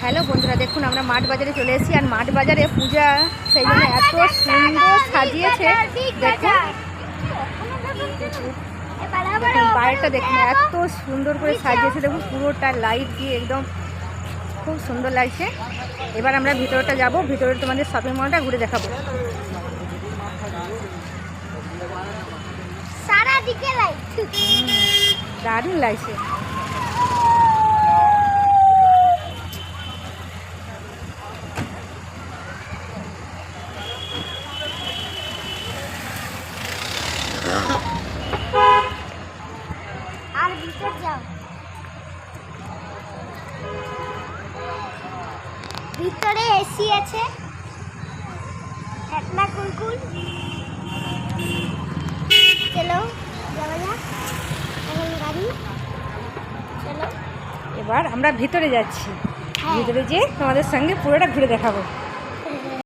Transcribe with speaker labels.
Speaker 1: Hello বন্ধুরা, দেখুন আমরা মাঠ বাজারে চলে এসেছি। আর মাঠ বাজারে পূজা, সেই জন্য এত সুন্দর সাজিয়েছে। দেখুন বাইরেটা দেখুন, এত সুন্দর করে সাজিয়েছে। দেখুন পুরোটা লাইট দিয়ে একদম খুব সুন্দর লাগছে। এবার আমরা ভিতরটা যাব, ভিতরে তোমাদের শপিং মলটা ঘুরে দেখাবো।
Speaker 2: সারাদিকে লাইট,
Speaker 1: দারুণ লাগছে।
Speaker 2: আর ভিতর যাও, ভিতরে এসি আছে, ঠান্ডা কুলকুল। চলো যাওয়া যাক, এখন গাড়ি চলো।
Speaker 1: এবার আমরা ভিতরে যাচ্ছি, ভিতরে যেয়ে তোমাদের সঙ্গে পুরোটা ঘুরে দেখাবো।